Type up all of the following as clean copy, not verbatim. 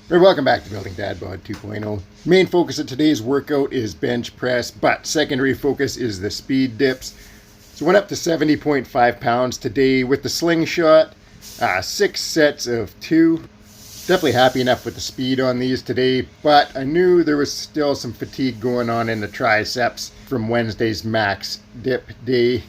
Hey, welcome back to Building Dad Bod 2.0. Main focus of today's workout is bench press, but secondary focus is the speed dips. So went up to 70.5 pounds today with the slingshot, 6 sets of 2. Definitely happy enough with the speed on these today, but I knew there was still some fatigue going on in the triceps from Wednesday's max dip day.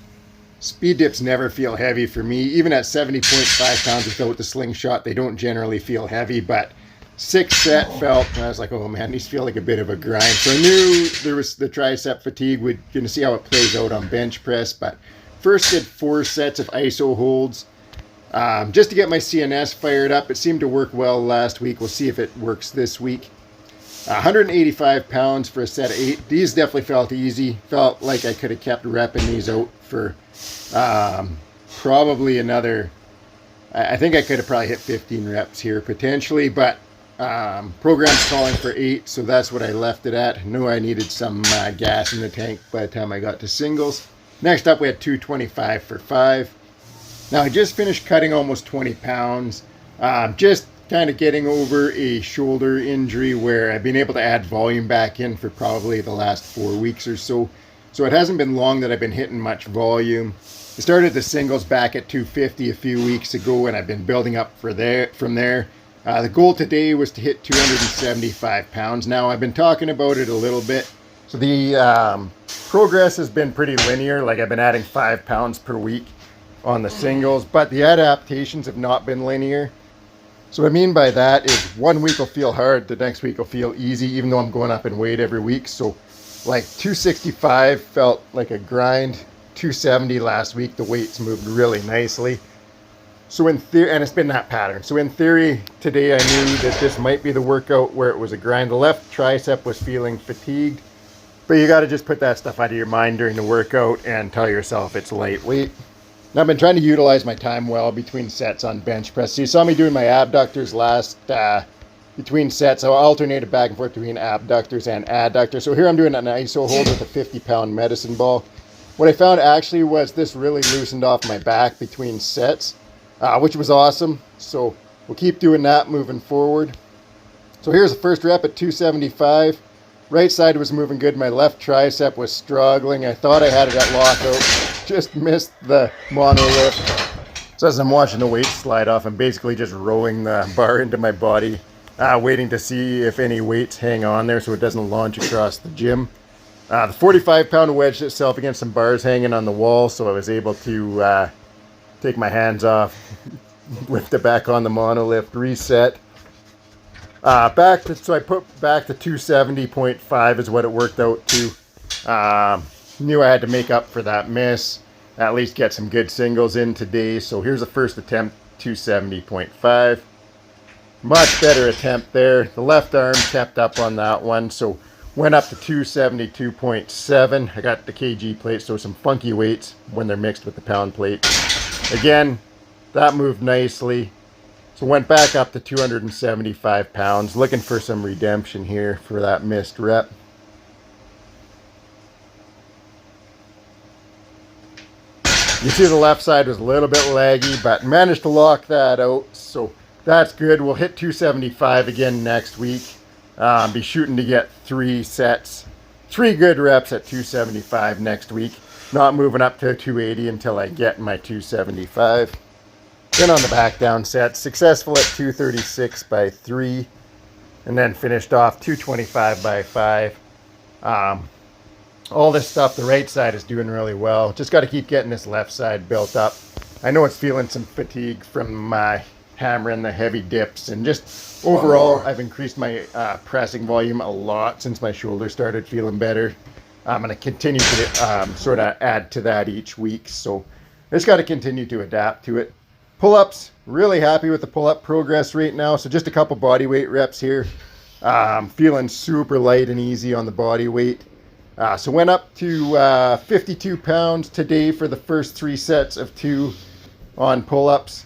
Speed dips never feel heavy for me. Even at 70.5 pounds without the slingshot, they don't generally feel heavy, but 6 set felt, and I was like, oh man, these feel like a bit of a grind. So I knew there was the tricep fatigue. We're going to see how it plays out on bench press, but first did 4 sets of ISO holds. Just to get my CNS fired up. It seemed to work well last week. We'll see if it works this week. 185 pounds for a set of 8. These definitely felt easy. Felt like I could have kept repping these out for probably another, I think I could have probably hit 15 reps here potentially, but program's calling for 8, so that's what I left it at. I knew I needed some gas in the tank by the time I got to singles. Next up we had 225 for 5. Now I just finished cutting almost 20 pounds. Just kind of getting over a shoulder injury where I've been able to add volume back in for probably the last 4 weeks or so. So it hasn't been long that I've been hitting much volume. I started the singles back at 250 a few weeks ago, and I've been building up from there. The goal today was to hit 275 pounds. Now I've been talking about it a little bit. So the progress has been pretty linear. Like I've been adding 5 pounds per week on the singles, but the adaptations have not been linear. So what I mean by that is 1 week will feel hard, the next week will feel easy, even though I'm going up in weight every week. So like 265 felt like a grind. 270 last week, the weights moved really nicely. So in theory, and it's been that pattern. So in theory, today I knew that this might be the workout where it was a grind. The left tricep was feeling fatigued, but you got to just put that stuff out of your mind during the workout and tell yourself it's lightweight. Now I've been trying to utilize my time well between sets on bench press. So you saw me doing my abductors last between sets. So I alternated back and forth between abductors and adductors. So here I'm doing an ISO hold with a 50-pound medicine ball. What I found actually was this really loosened off my back between sets, which was awesome. So we'll keep doing that moving forward. So here's the first rep at 275. Right side was moving good. My left tricep was struggling. I thought I had it at lockout. Just missed the monolift. So as I'm watching the weights slide off, I'm basically just rolling the bar into my body, waiting to see if any weights hang on there so it doesn't launch across the gym. The 45-pound wedged itself against some bars hanging on the wall, so I was able to take my hands off, lift it back on the monolift, reset. So I put back to 270.5 is what it worked out to. Knew I had to make up for that miss, at least get some good singles in today. So here's the first attempt, 270.5. Much better attempt there. The left arm kept up on that one, so went up to 272.7. I got the kg plate, so some funky weights when they're mixed with the pound plate. Again, that moved nicely. So went back up to 275 pounds. Looking for some redemption here for that missed rep. You see the left side was a little bit laggy, but managed to lock that out. So that's good. We'll hit 275 again next week. Be shooting to get 3 sets, 3 good reps at 275 next week. Not moving up to 280 until I get my 275. Then on the back down set, successful at 236 by 3, and then finished off 225 by 5. All this stuff, the right side is doing really well. Just got to keep getting this left side built up. I know it's feeling some fatigue from my hammering the heavy dips, and just overall I've increased my pressing volume a lot since my shoulder started feeling better. I'm going to continue to sort of add to that each week, so I just got to continue to adapt to it. Pull-ups, really happy with the pull-up progress right now. So just a couple body weight reps here. Feeling super light and easy on the body weight. So went up to 52 pounds today for the first 3 sets of 2 on pull-ups.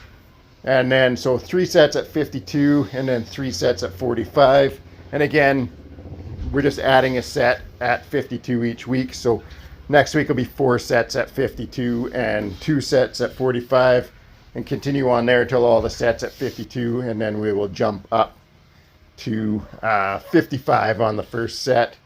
And then so 3 sets at 52 and then 3 sets at 45. And again, we're just adding a set at 52 each week. So next week will be 4 sets at 52 and 2 sets at 45. And continue on there until all the sets at 52, and then we will jump up to 55 on the first set.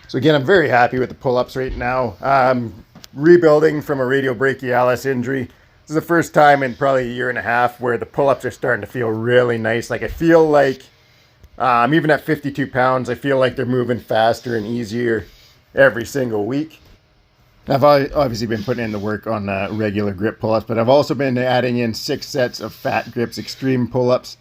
So again, I'm very happy with the pull-ups right now. I'm rebuilding from a radial brachialis injury. This is the first time in probably a year and a half where the pull-ups are starting to feel really nice. Like I feel like, even at 52 pounds, I feel like they're moving faster and easier every single week. I've obviously been putting in the work on regular grip pull-ups, but I've also been adding in 6 sets of fat grips extreme pull-ups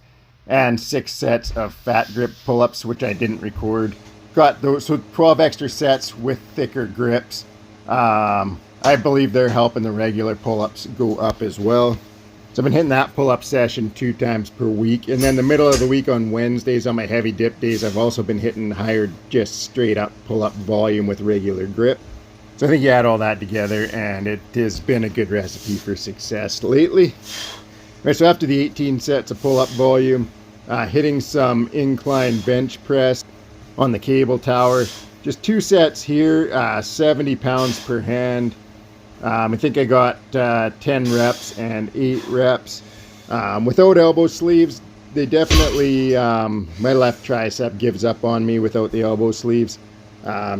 and 6 sets of fat grip pull-ups, which I didn't record. Got those, so 12 extra sets with thicker grips. I believe they're helping the regular pull-ups go up as well. So I've been hitting that pull-up session 2 times per week. And then the middle of the week on Wednesdays on my heavy dip days, I've also been hitting higher, just straight up pull-up volume with regular grip. So I think you add all that together and it has been a good recipe for success lately. Right, so after the 18 sets of pull-up volume, hitting some incline bench press on the cable tower. Just 2 sets here, 70 pounds per hand. I think I got 10 reps and 8 reps. Without elbow sleeves, they definitely, my left tricep gives up on me without the elbow sleeves.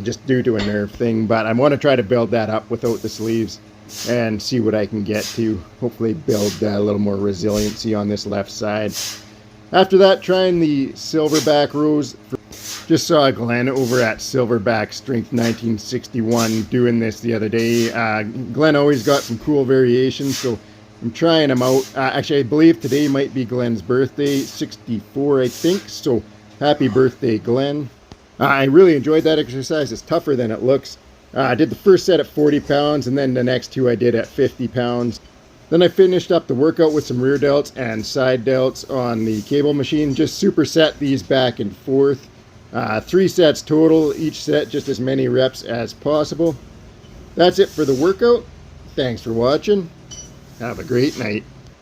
Just due to a nerve thing, but I want to try to build that up without the sleeves and see what I can get to. Hopefully build a little more resiliency on this left side. After that, trying the silverback rows. Just saw Glenn over at Silverback Strength 1961 doing this the other day. Glenn always got some cool variations, so I'm trying them out. Actually, I believe today might be Glenn's birthday, 64 I think, so happy birthday, Glenn. I really enjoyed that exercise. It's tougher than it looks. I did the first set at 40 pounds, and then the next 2 I did at 50 pounds. Then I finished up the workout with some rear delts and side delts on the cable machine. Just superset these back and forth. 3 sets total, each set just as many reps as possible. That's it for the workout. Thanks for watching. Have a great night.